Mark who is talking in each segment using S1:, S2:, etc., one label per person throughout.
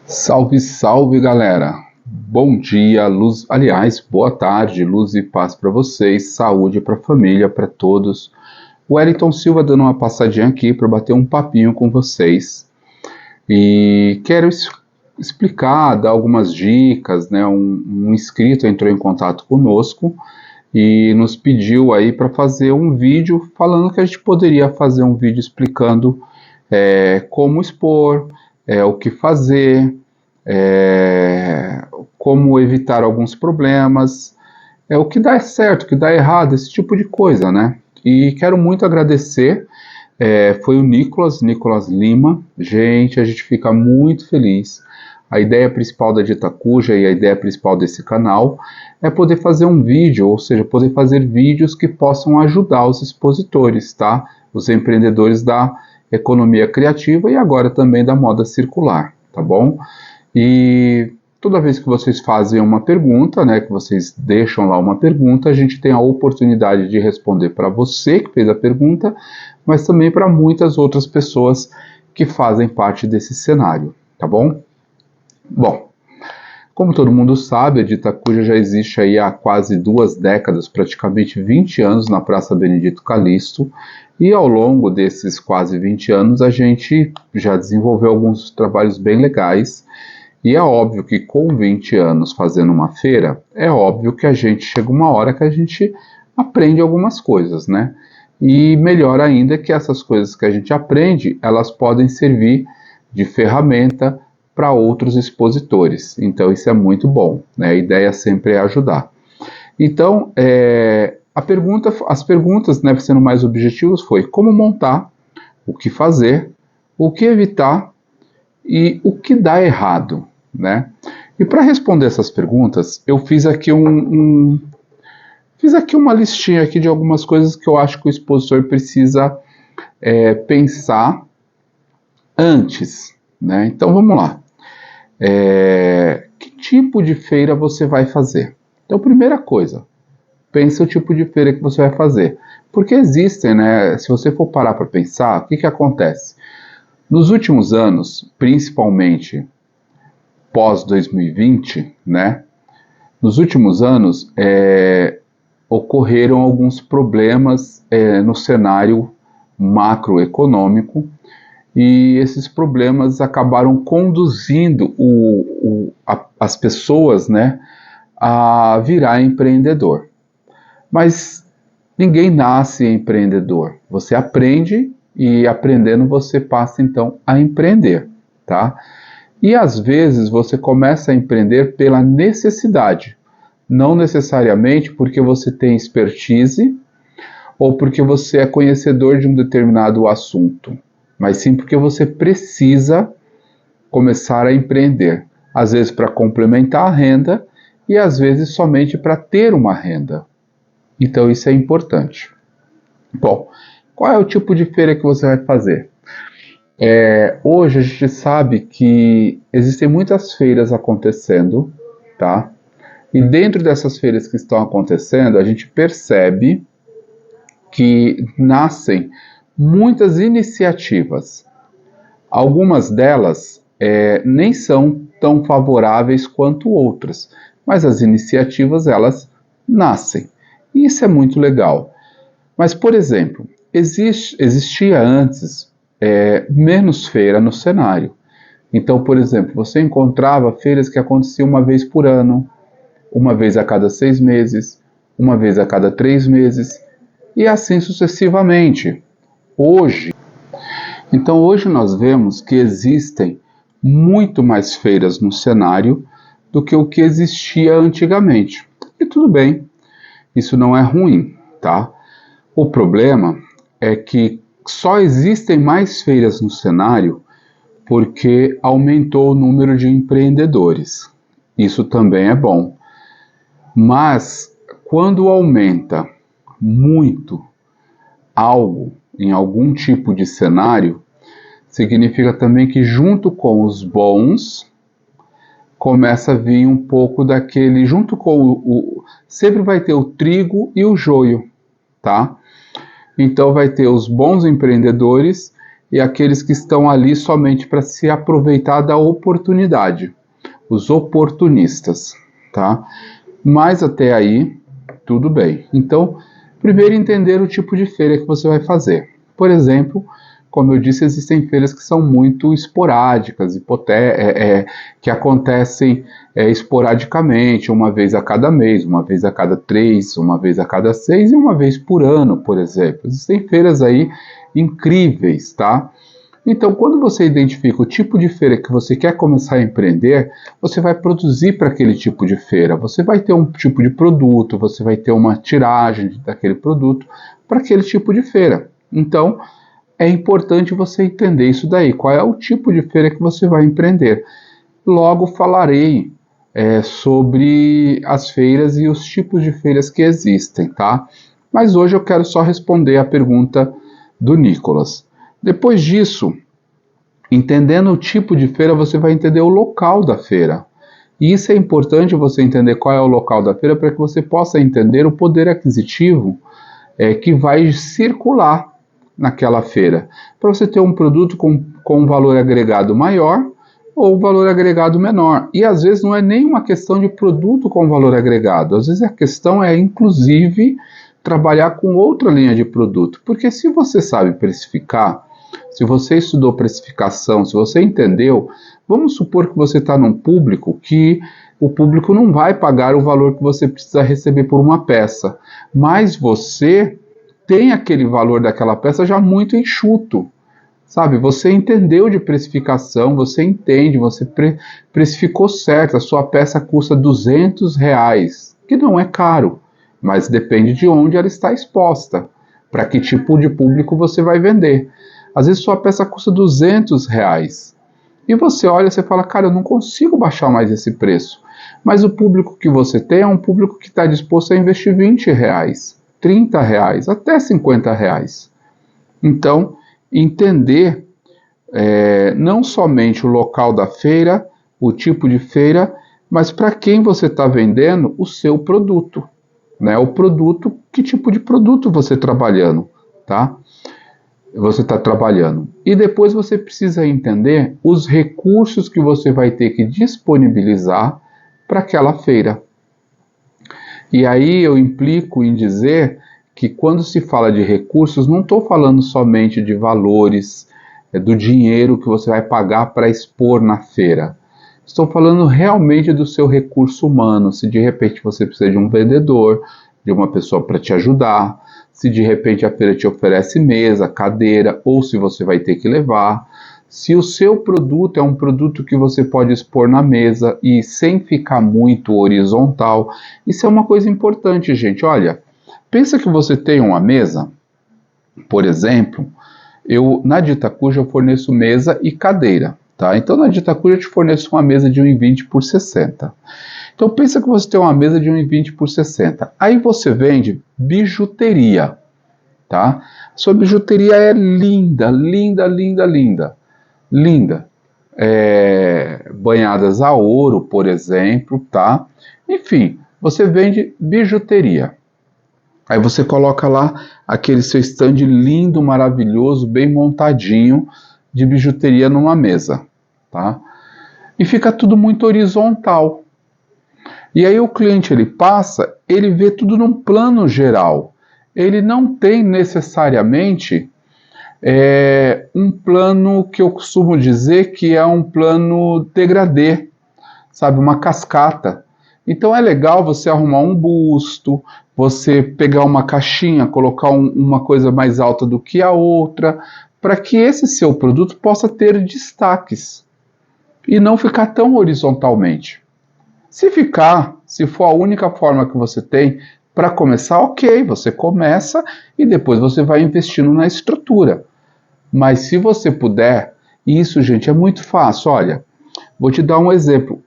S1: Salve, salve, galera! Bom dia, luz, aliás, boa tarde, luz e paz para vocês, saúde para a família, para todos. O Wellington Silva dando uma passadinha aqui para bater um papinho com vocês. E quero explicar, dar algumas dicas, né? Um inscrito entrou em contato conosco e nos pediu aí para fazer um vídeo falando que a gente poderia fazer um vídeo explicando como expor, o que fazer, como evitar alguns problemas, o que dá certo, o que dá errado, esse tipo de coisa, né? E quero muito agradecer, foi o Nicolas Lima. Gente, a gente fica muito feliz. A ideia principal da Dita Cuja e a ideia principal desse canal é poder fazer um vídeo, ou seja, poder fazer vídeos que possam ajudar os expositores, tá? Os empreendedores da economia criativa e agora também da moda circular, tá bom? E toda vez que vocês fazem uma pergunta, né, que vocês deixam lá uma pergunta, a gente tem a oportunidade de responder para você que fez a pergunta, mas também para muitas outras pessoas que fazem parte desse cenário, tá bom? Bom, como todo mundo sabe, a Dita Cuja já existe aí há quase 2 décadas, praticamente 20 anos na Praça Benedito Calixto, e ao longo desses quase 20 anos a gente já desenvolveu alguns trabalhos bem legais, e é óbvio que com 20 anos fazendo uma feira, é óbvio que a gente chega uma hora que a gente aprende algumas coisas, né? E melhor ainda que essas coisas que a gente aprende, elas podem servir de ferramenta para outros expositores. Então isso é muito bom, né? A ideia sempre é ajudar. Então, as perguntas, né, sendo mais objetivos, foi como montar, o que fazer, o que evitar e o que dá errado, né? E para responder essas perguntas, eu fiz aqui uma listinha aqui de algumas coisas que eu acho que o expositor precisa pensar antes, né? Então vamos lá. Que tipo de feira você vai fazer? Então, primeira coisa, pensa o tipo de feira que você vai fazer. Porque existem, né? Se você for parar para pensar, o que acontece? Nos últimos anos, principalmente pós 2020, né? Nos últimos anos, ocorreram alguns problemas no cenário macroeconômico, e esses problemas acabaram conduzindo as pessoas, né, a virar empreendedor. Mas ninguém nasce empreendedor. Você aprende e aprendendo você passa então a empreender, tá? E às vezes você começa a empreender pela necessidade, não necessariamente porque você tem expertise ou porque você é conhecedor de um determinado assunto, mas sim porque você precisa começar a empreender, às vezes para complementar a renda e às vezes somente para ter uma renda. Então isso é importante. Bom, qual é o tipo de feira que você vai fazer? Hoje a gente sabe que existem muitas feiras acontecendo, tá? E dentro dessas feiras que estão acontecendo, a gente percebe que nascem muitas iniciativas. Algumas delas nem são tão favoráveis quanto outras, mas as iniciativas elas nascem. E isso é muito legal. Mas, por exemplo, existia antes menos feira no cenário. Então, por exemplo, você encontrava feiras que aconteciam uma vez por ano, uma vez a cada 6 meses, uma vez a cada 3 meses, e assim sucessivamente. Então hoje nós vemos que existem muito mais feiras no cenário do que o que existia antigamente. E tudo bem, isso não é ruim, tá? O problema é que só existem mais feiras no cenário porque aumentou o número de empreendedores. Isso também é bom. Mas quando aumenta muito algo em algum tipo de cenário, significa também que junto com os bons começa a vir um pouco daquele, junto com sempre vai ter o trigo e o joio, tá? Então vai ter os bons empreendedores e aqueles que estão ali somente para se aproveitar da oportunidade, os oportunistas, tá? Mas até aí, tudo bem. Então, primeiro entender o tipo de feira que você vai fazer. Por exemplo, como eu disse, existem feiras que são muito esporádicas, que acontecem esporadicamente, uma vez a cada mês, uma vez a cada 3, uma vez a cada 6 e uma vez por ano, por exemplo. Existem feiras aí incríveis, tá? Então, quando você identifica o tipo de feira que você quer começar a empreender, você vai produzir para aquele tipo de feira. Você vai ter um tipo de produto, você vai ter uma tiragem daquele produto para aquele tipo de feira. Então, é importante você entender isso daí, qual é o tipo de feira que você vai empreender. Logo falarei sobre as feiras e os tipos de feiras que existem, tá? Mas hoje eu quero só responder a pergunta do Nicolas. Depois disso, entendendo o tipo de feira, você vai entender o local da feira. E isso é importante você entender qual é o local da feira para que você possa entender o poder aquisitivo que vai circular naquela feira. Para você ter um produto com um valor agregado maior ou valor agregado menor. E às vezes não é nem uma questão de produto com valor agregado. Às vezes a questão é, inclusive, trabalhar com outra linha de produto. Porque se você sabe precificar, se você estudou precificação, se você entendeu, vamos supor que você está num público que o público não vai pagar o valor que você precisa receber por uma peça, mas você tem aquele valor daquela peça já muito enxuto, sabe? Você entendeu de precificação, você entende, você precificou certo, a sua peça custa R$200, que não é caro, mas depende de onde ela está exposta, para que tipo de público você vai vender. Às vezes sua peça custa R$200 e você olha e você fala, cara, eu não consigo baixar mais esse preço. Mas o público que você tem é um público que está disposto a investir R$20, R$30, até R$50. Então, entender não somente o local da feira, o tipo de feira, mas para quem você está vendendo o seu produto. Né? O produto, que tipo de produto você está trabalhando, tá? E depois você precisa entender os recursos que você vai ter que disponibilizar para aquela feira. E aí eu implico em dizer que quando se fala de recursos, não estou falando somente de valores, do dinheiro que você vai pagar para expor na feira. Estou falando realmente do seu recurso humano, se de repente você precisa de um vendedor, de uma pessoa para te ajudar, se de repente a feira te oferece mesa, cadeira, ou se você vai ter que levar, se o seu produto é um produto que você pode expor na mesa e sem ficar muito horizontal. Isso é uma coisa importante, gente. Olha, pensa que você tem uma mesa, por exemplo, na Ditacuja eu forneço mesa e cadeira, tá? Então na Ditacuja eu te forneço uma mesa de 1,20 por 60. Então pensa que você tem uma mesa de 1,20 por 60. Aí você vende bijuteria, tá? Sua bijuteria é linda, linda, linda, linda, linda. Banhadas a ouro, por exemplo, tá? Enfim, você vende bijuteria. Aí você coloca lá aquele seu stand lindo, maravilhoso, bem montadinho de bijuteria numa mesa, tá? E fica tudo muito horizontal. E aí o cliente ele passa, ele vê tudo num plano geral. Ele não tem necessariamente um plano que eu costumo dizer que é um plano degradê, sabe, uma cascata. Então é legal você arrumar um busto, você pegar uma caixinha, colocar uma coisa mais alta do que a outra, para que esse seu produto possa ter destaques e não ficar tão horizontalmente. Se for a única forma que você tem para começar, ok, você começa e depois você vai investindo na estrutura. Mas se você puder, isso, gente, é muito fácil. Olha, vou te dar um exemplo.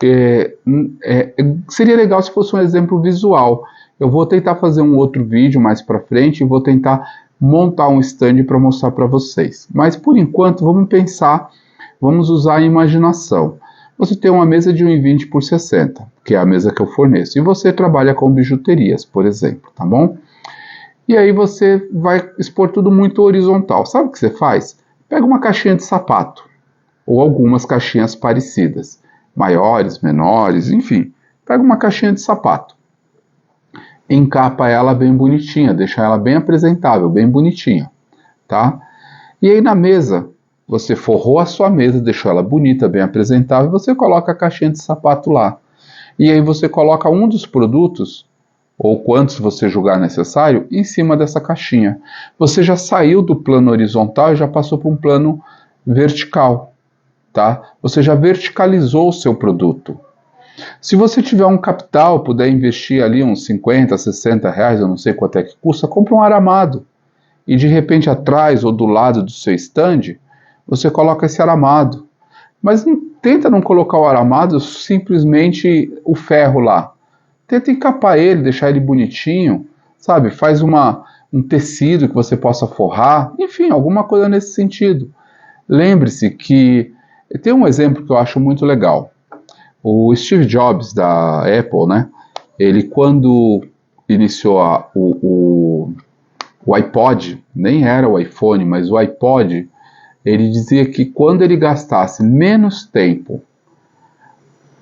S1: Seria legal se fosse um exemplo visual. Eu vou tentar fazer um outro vídeo mais para frente e vou tentar montar um stand para mostrar para vocês. Mas por enquanto, vamos usar a imaginação. Você tem uma mesa de 1,20 por 60, que é a mesa que eu forneço, e você trabalha com bijuterias, por exemplo, tá bom? E aí você vai expor tudo muito horizontal. Sabe o que você faz? Pega uma caixinha de sapato, ou algumas caixinhas parecidas, maiores, menores, enfim. Pega uma caixinha de sapato, encapa ela bem bonitinha, deixa ela bem apresentável, bem bonitinha, tá? E aí na mesa, você forrou a sua mesa, deixou ela bonita, bem apresentável, você coloca a caixinha de sapato lá. E aí você coloca um dos produtos, ou quantos você julgar necessário, em cima dessa caixinha. Você já saiu do plano horizontal e já passou para um plano vertical, tá? Você já verticalizou o seu produto. Se você tiver um capital, puder investir ali uns 50, 60 reais, eu não sei quanto é que custa, compra um aramado. E de repente atrás ou do lado do seu stand, você coloca esse aramado. Mas tenta não colocar o aramado, simplesmente o ferro lá. Tenta encapar ele, deixar ele bonitinho, sabe? Faz um tecido que você possa forrar, enfim, alguma coisa nesse sentido. Lembre-se que tem um exemplo que eu acho muito legal. O Steve Jobs da Apple, né? Ele quando iniciou o iPod, nem era o iPhone, mas o iPod, ele dizia que quando ele gastasse menos tempo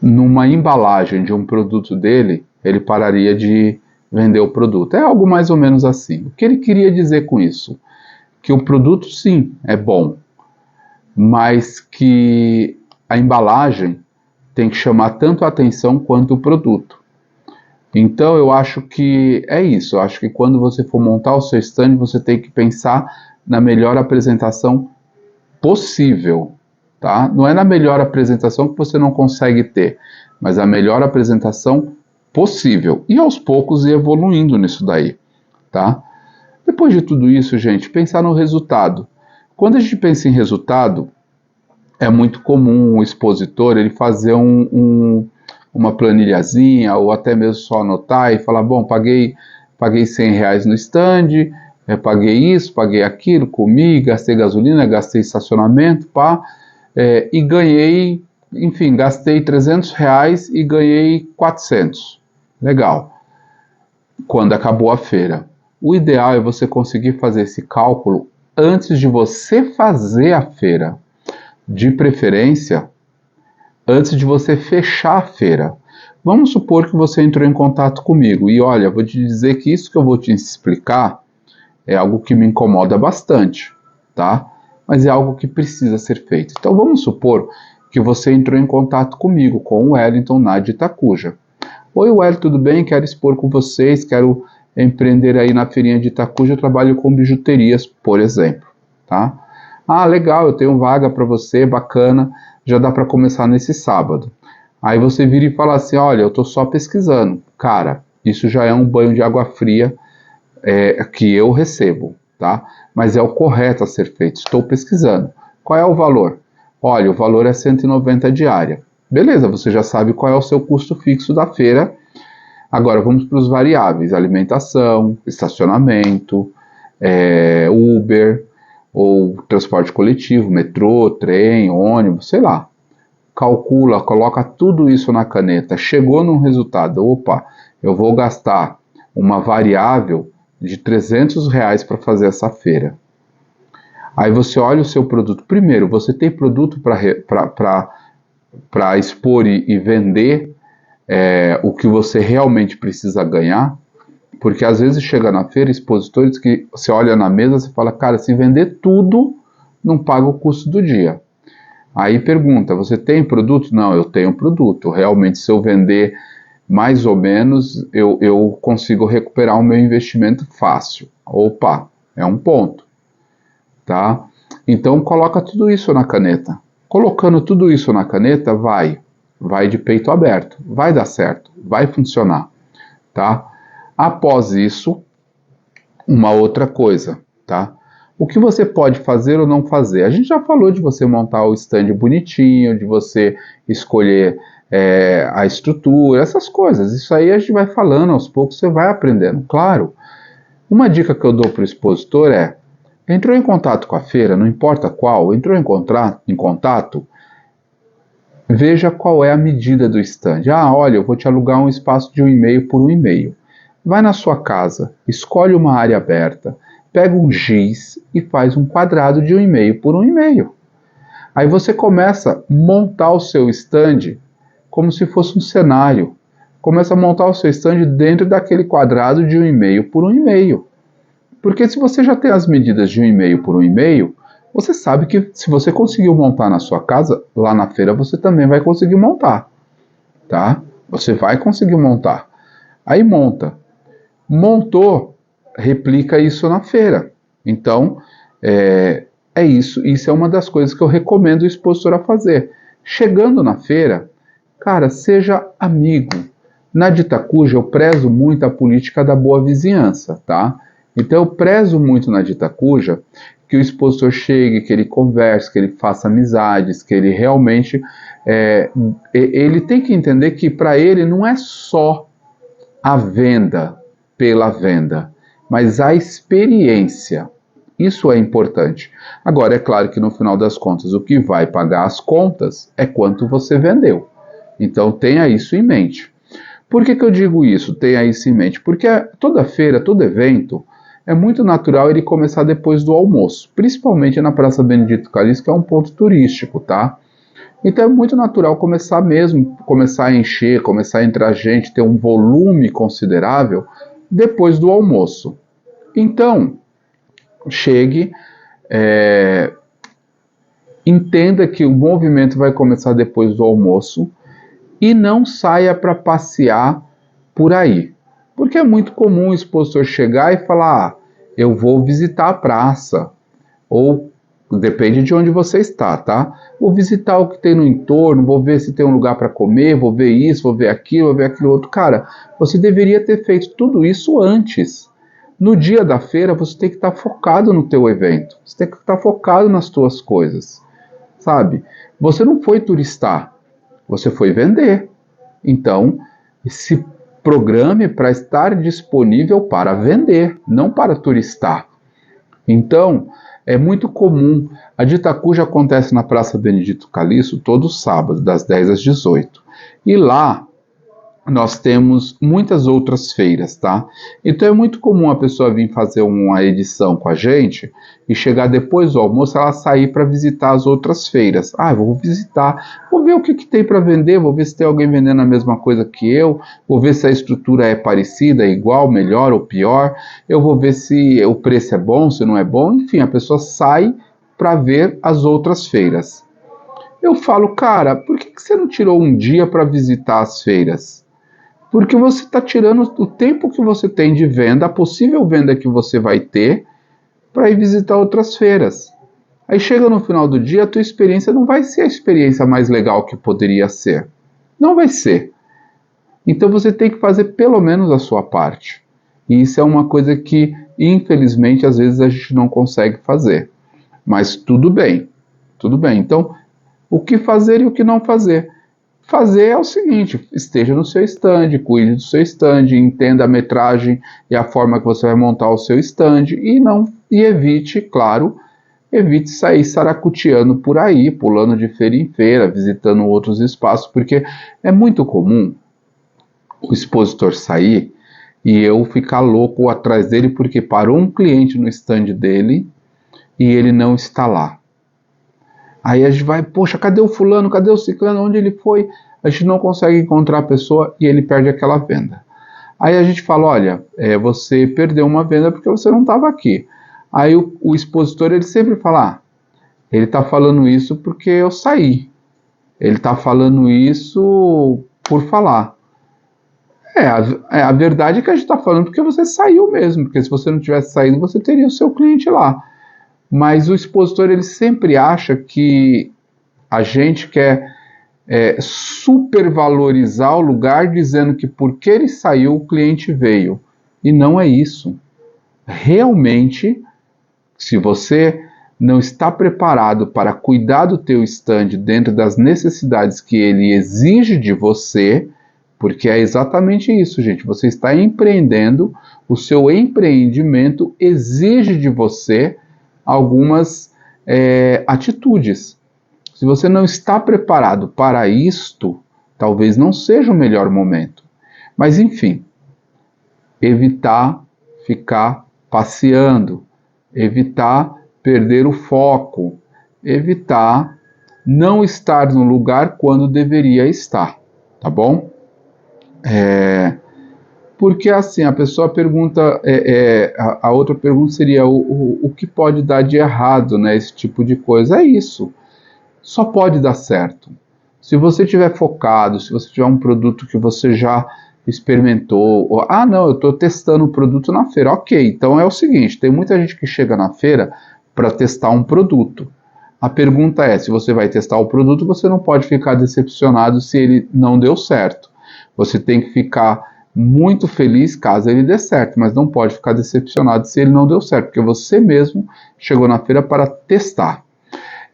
S1: numa embalagem de um produto dele, ele pararia de vender o produto. É algo mais ou menos assim. O que ele queria dizer com isso? Que o produto, sim, é bom, mas que a embalagem tem que chamar tanto a atenção quanto o produto. Então eu acho que é isso. Eu acho que quando você for montar o seu stand, você tem que pensar na melhor apresentação possível, tá? Não é na melhor apresentação que você não consegue ter, mas a melhor apresentação possível. E aos poucos ir evoluindo nisso daí, tá? Depois de tudo isso, gente, pensar no resultado. Quando a gente pensa em resultado, é muito comum o expositor ele fazer uma planilhazinha ou até mesmo só anotar e falar, bom, paguei 100 reais no stand, paguei isso, paguei aquilo, comi, gastei gasolina, gastei estacionamento, e ganhei, enfim, gastei 300 reais e ganhei 400. Legal. Quando acabou a feira. O ideal é você conseguir fazer esse cálculo antes de você fazer a feira. De preferência, antes de você fechar a feira. Vamos supor que você entrou em contato comigo e olha, vou te dizer que isso que eu vou te explicar é algo que me incomoda bastante, tá? Mas é algo que precisa ser feito. Então vamos supor que você entrou em contato comigo, com o Wellington lá de Itacuja. Oi Wellington, tudo bem? Quero expor com vocês, quero empreender aí na feirinha de Itacuja, eu trabalho com bijuterias, por exemplo, tá? Ah, legal, eu tenho vaga para você, bacana, já dá para começar nesse sábado. Aí você vira e fala assim, olha, eu estou só pesquisando. Cara, isso já é um banho de água fria que eu recebo, tá? Mas é o correto a ser feito, estou pesquisando. Qual é o valor? Olha, o valor é 190 diária. Beleza, você já sabe qual é o seu custo fixo da feira. Agora vamos para os variáveis, alimentação, estacionamento, Uber, ou transporte coletivo, metrô, trem, ônibus, sei lá. Calcula, coloca tudo isso na caneta. Chegou num resultado, opa, eu vou gastar uma variável de 300 reais para fazer essa feira. Aí você olha o seu produto. Primeiro, você tem produto para expor e vender o que você realmente precisa ganhar? Porque às vezes chega na feira expositores que você olha na mesa e fala, cara, se vender tudo, não paga o custo do dia. Aí pergunta, você tem produto? Não, eu tenho produto. Realmente, se eu vender mais ou menos, eu consigo recuperar o meu investimento fácil. Opa, é um ponto. Tá? Então, coloca tudo isso na caneta. Colocando tudo isso na caneta, vai de peito aberto. Vai dar certo, vai funcionar. Tá? Após isso, uma outra coisa, tá? O que você pode fazer ou não fazer? A gente já falou de você montar o stand bonitinho, de você escolher a estrutura, essas coisas. Isso aí a gente vai falando, aos poucos você vai aprendendo. Claro, uma dica que eu dou para o expositor entrou em contato com a feira, não importa qual, entrou em contato, veja qual é a medida do stand. Ah, olha, eu vou te alugar um espaço de 1,5 por 1,5. Vai na sua casa, escolhe uma área aberta, pega um giz e faz um quadrado de 1,5 por 1,5. Aí você começa a montar o seu stand como se fosse um cenário. Começa a montar o seu stand dentro daquele quadrado de 1,5 por 1,5. Porque se você já tem as medidas de 1,5 por 1,5, você sabe que se você conseguiu montar na sua casa, lá na feira você também vai conseguir montar, tá? Você vai conseguir montar. Aí monta. Montou, replica isso na feira. Então, é isso. Isso é uma das coisas que eu recomendo o expositor a fazer. Chegando na feira, cara, seja amigo. Na Ditacuja eu prezo muito a política da boa vizinhança, tá? Então eu prezo muito na Ditacuja que o expositor chegue, que ele converse, que ele faça amizades, que ele realmente... ele tem que entender que para ele não é só a venda pela venda, mas a experiência. Isso é importante. Agora, é claro que no final das contas, o que vai pagar as contas é quanto você vendeu. Então, tenha isso em mente. Por que eu digo isso? Tenha isso em mente. Porque toda feira, todo evento, é muito natural ele começar depois do almoço. Principalmente na Praça Benedito Calixto, que é um ponto turístico, tá? Então, é muito natural começar a encher, começar a entrar gente, ter um volume considerável depois do almoço. Então, chegue, entenda que o movimento vai começar depois do almoço e não saia para passear por aí. Porque é muito comum o expositor chegar e falar, eu vou visitar a praça, ou depende de onde você está, tá? Vou visitar o que tem no entorno, vou ver se tem um lugar para comer, vou ver isso, vou ver aquilo outro. Cara, você deveria ter feito tudo isso antes. No dia da feira, você tem que estar focado no teu evento. Você tem que estar focado nas tuas coisas, sabe? Você não foi turistar, você foi vender. Então, se programe para estar disponível para vender, não para turistar. Então, é muito comum. A Ditacuja acontece na Praça Benedito Calixto todo sábado, das 10 às 18. E lá nós temos muitas outras feiras, tá? Então é muito comum a pessoa vir fazer uma edição com a gente e chegar depois do almoço, ela sair para visitar as outras feiras. Ah, eu vou visitar, vou ver o que tem para vender, vou ver se tem alguém vendendo a mesma coisa que eu, vou ver se a estrutura é parecida, é igual, melhor ou pior, eu vou ver se o preço é bom, se não é bom, enfim, a pessoa sai para ver as outras feiras. Eu falo, cara, por que você não tirou um dia para visitar as feiras? Porque você está tirando o tempo que você tem de venda, a possível venda que você vai ter, para ir visitar outras feiras. Aí chega no final do dia, a tua experiência não vai ser a experiência mais legal que poderia ser. Não vai ser. Então você tem que fazer pelo menos a sua parte. E isso é uma coisa que, infelizmente, às vezes a gente não consegue fazer. Mas tudo bem. Tudo bem. Então, o que fazer e o que não fazer? Fazer é o seguinte, esteja no seu stand, cuide do seu stand, entenda a metragem e a forma que você vai montar o seu stand e evite, claro, evite sair saracoteando por aí, pulando de feira em feira, visitando outros espaços, porque é muito comum o expositor sair e eu ficar louco atrás dele porque parou um cliente no stand dele e ele não está lá. Aí a gente vai, poxa, cadê o fulano, cadê o ciclano, onde ele foi? A gente não consegue encontrar a pessoa e ele perde aquela venda. Aí a gente fala, olha, você perdeu uma venda porque você não estava aqui. Aí o expositor, ele sempre fala, ele está falando isso porque eu saí. Ele está falando isso por falar. A verdade é que a gente está falando porque você saiu mesmo, porque se você não tivesse saído, você teria o seu cliente lá. Mas o expositor, ele sempre acha que a gente quer supervalorizar o lugar dizendo que porque ele saiu, o cliente veio. E não é isso. Realmente, se você não está preparado para cuidar do teu stand dentro das necessidades que ele exige de você, porque é exatamente isso, gente. Você está empreendendo, o seu empreendimento exige de você algumas atitudes. Se você não está preparado para isto, talvez não seja o melhor momento. Mas enfim, evitar ficar passeando, evitar perder o foco, evitar não estar no lugar quando deveria estar, tá bom? Porque assim, a pessoa pergunta, a outra pergunta seria o que pode dar de errado, né? Esse tipo de coisa. É isso, só pode dar certo. Se você estiver focado, se você tiver um produto que você já experimentou, ou, não, eu estou testando o produto na feira. Ok, então é o seguinte, tem muita gente que chega na feira para testar um produto. A pergunta é, se você vai testar o produto, você não pode ficar decepcionado se ele não deu certo. Você tem que ficar muito feliz caso ele dê certo, mas não pode ficar decepcionado se ele não deu certo, porque você mesmo chegou na feira para testar.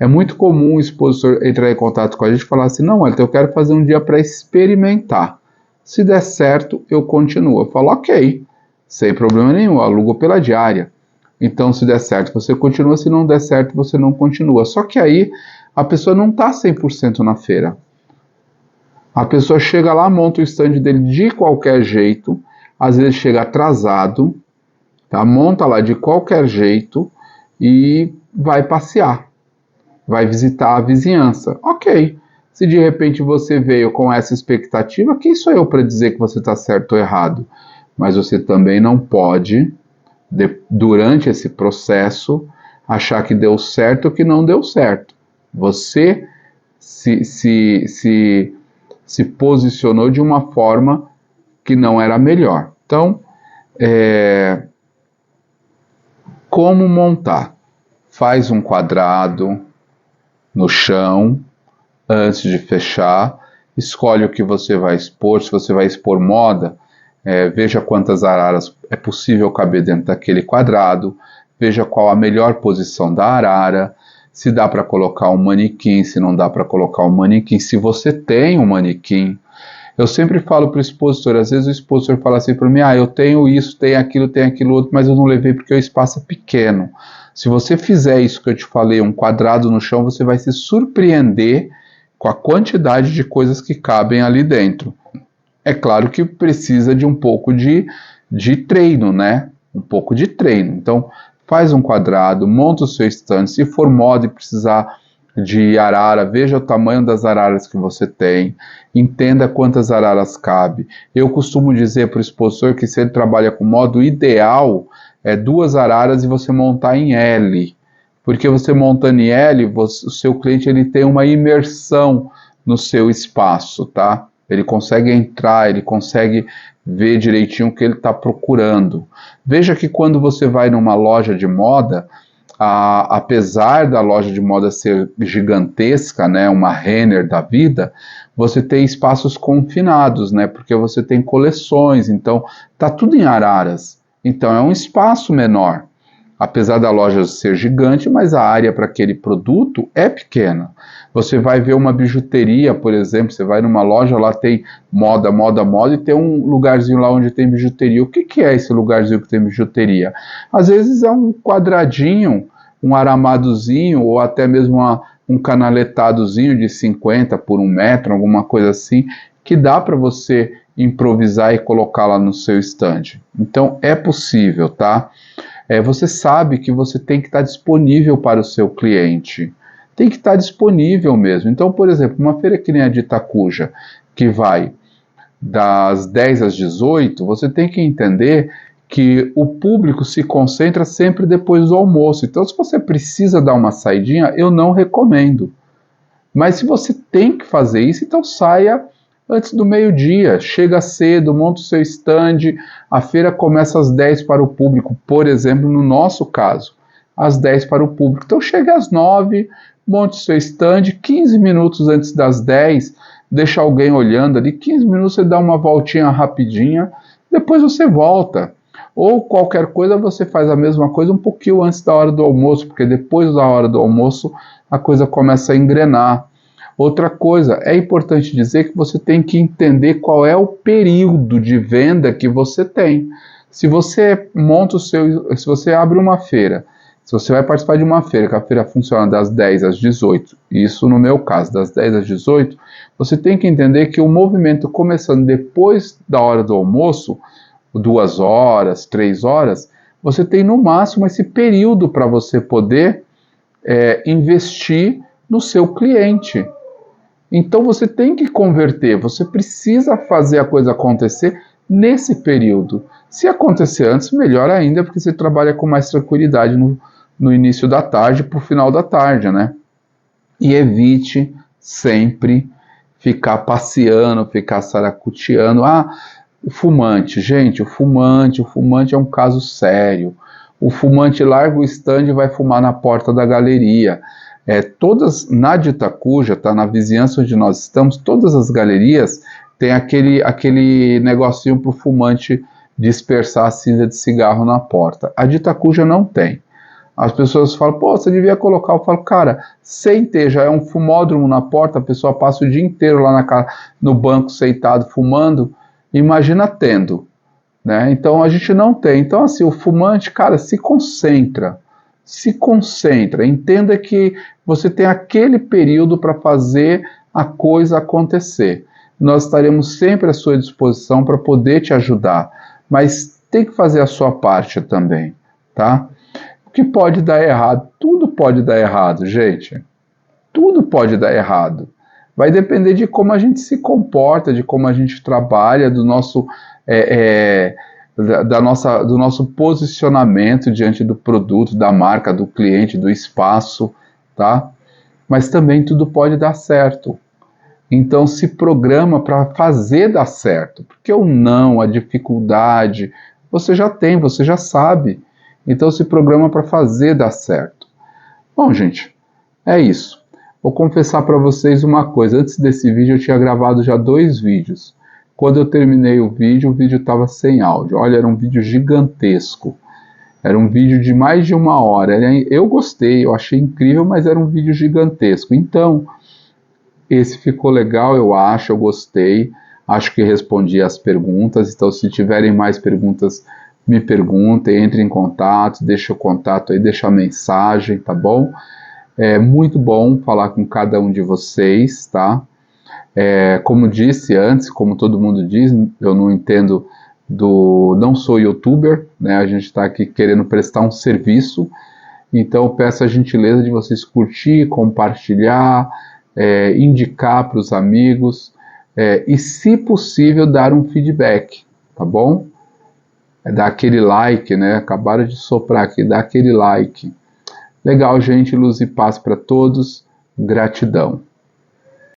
S1: É muito comum o expositor entrar em contato com a gente e falar assim, não, eu quero fazer um dia para experimentar. Se der certo, eu continuo. Eu falo, ok, sem problema nenhum, eu alugo pela diária. Então, se der certo, você continua, se não der certo, você não continua. Só que aí, a pessoa não está 100% na feira. A pessoa chega lá, monta o stand dele de qualquer jeito, às vezes chega atrasado, tá? Monta lá de qualquer jeito e vai passear, vai visitar a vizinhança. Ok, se de repente você veio com essa expectativa, quem sou eu para dizer que você está certo ou errado? Mas você também não pode, durante esse processo, achar que deu certo ou que não deu certo. Você se posicionou de uma forma que não era a melhor. Então, como montar? Faz um quadrado no chão antes de fechar, escolhe o que você vai expor. Se você vai expor moda, veja quantas araras é possível caber dentro daquele quadrado, veja qual a melhor posição da arara, se dá para colocar um manequim, se não dá para colocar um manequim, se você tem um manequim. Eu sempre falo para o expositor, às vezes o expositor fala assim para mim, eu tenho isso, tenho aquilo outro, mas eu não levei porque o espaço é pequeno. Se você fizer isso que eu te falei, um quadrado no chão, você vai se surpreender com a quantidade de coisas que cabem ali dentro. É claro que precisa de um pouco de treino, né? Um pouco de treino. Então, faz um quadrado, monta o seu stand. Se for moda e precisar de arara, veja o tamanho das araras que você tem, entenda quantas araras cabe. Eu costumo dizer para o expositor que se ele trabalha com moda, o ideal é 2 araras e você montar em L. Porque você montando em L, o seu cliente ele tem uma imersão no seu espaço, tá? Ele consegue entrar, ele consegue ver direitinho o que ele está procurando. Veja que quando você vai numa loja de moda, apesar da loja de moda ser gigantesca, né, uma Renner da vida, você tem espaços confinados, né, porque você tem coleções, então tá tudo em araras. Então é um espaço menor. Apesar da loja ser gigante, mas a área para aquele produto é pequena. Você vai ver uma bijuteria, por exemplo, você vai numa loja, lá tem moda, e tem um lugarzinho lá onde tem bijuteria. O que é esse lugarzinho que tem bijuteria? Às vezes é um quadradinho, um aramadozinho, ou até mesmo um canaletadozinho de 50 por 1 metro, alguma coisa assim, que dá para você improvisar e colocar lá no seu stand. Então é possível, tá? Você sabe que você tem que estar disponível para o seu cliente. Tem que estar disponível mesmo. Então, por exemplo, uma feira que nem a de Itacuja, que vai das 10 às 18, você tem que entender que o público se concentra sempre depois do almoço. Então, se você precisa dar uma saidinha, eu não recomendo. Mas se você tem que fazer isso, então saia antes do meio-dia, chega cedo, monta o seu stand, a feira começa às 10 para o público, por exemplo, no nosso caso, às 10 para o público. Então chega às 9, monte o seu stand, 15 minutos antes das 10, deixa alguém olhando ali, 15 minutos você dá uma voltinha rapidinha, depois você volta. Ou qualquer coisa você faz a mesma coisa um pouquinho antes da hora do almoço, porque depois da hora do almoço a coisa começa a engrenar. Outra coisa, é importante dizer que você tem que entender qual é o período de venda que você tem. Se você se você abre uma feira, se você vai participar de uma feira, que a feira funciona das 10 às 18, isso no meu caso, das 10 às 18, você tem que entender que o movimento começando depois da hora do almoço, 2 horas, 3 horas, você tem no máximo esse período para você poder investir no seu cliente. Então você tem que converter, você precisa fazer a coisa acontecer nesse período. Se acontecer antes, melhor ainda, porque você trabalha com mais tranquilidade no início da tarde para o final da tarde, né? E evite sempre ficar passeando, ficar saracoteando. O fumante, gente, o fumante é um caso sério. O fumante larga o stand e vai fumar na porta da galeria. Todas, na de Itacuja, tá, na vizinhança onde nós estamos, todas as galerias têm aquele negocinho para o fumante dispersar a cinza de cigarro na porta. A de Itacuja não tem. As pessoas falam, pô, você devia colocar. Eu falo, cara, sem ter, já é um fumódromo na porta, a pessoa passa o dia inteiro lá no banco sentado fumando, imagina tendo, né? Então a gente não tem. Então assim, o fumante, cara, se concentra, entenda que você tem aquele período para fazer a coisa acontecer. Nós estaremos sempre à sua disposição para poder te ajudar, mas tem que fazer a sua parte também, tá? O que pode dar errado? Tudo pode dar errado, gente. Tudo pode dar errado. Vai depender de como a gente se comporta, de como a gente trabalha, do nosso posicionamento diante do produto, da marca, do cliente, do espaço, tá? Mas também tudo pode dar certo. Então se programa para fazer dar certo, porque o não, a dificuldade, você já tem, você já sabe. Então se programa para fazer dar certo. Bom, gente, é isso. Vou confessar para vocês uma coisa, antes desse vídeo eu tinha gravado já 2 vídeos. Quando eu terminei o vídeo estava sem áudio. Olha, era um vídeo gigantesco. Era um vídeo de mais de 1 hora. Eu gostei, eu achei incrível, mas era um vídeo gigantesco. Então, esse ficou legal, eu acho, eu gostei. Acho que respondi as perguntas. Então, se tiverem mais perguntas, me perguntem, entre em contato, deixa o contato aí, deixa a mensagem, tá bom? É muito bom falar com cada um de vocês, tá? Como disse antes, como todo mundo diz, eu não entendo não sou youtuber, né? A gente está aqui querendo prestar um serviço, então eu peço a gentileza de vocês curtir, compartilhar, indicar para os amigos, e se possível dar um feedback, tá bom? Dar aquele like, né? Acabaram de soprar aqui, dar aquele like. Legal, gente, luz e paz para todos, gratidão.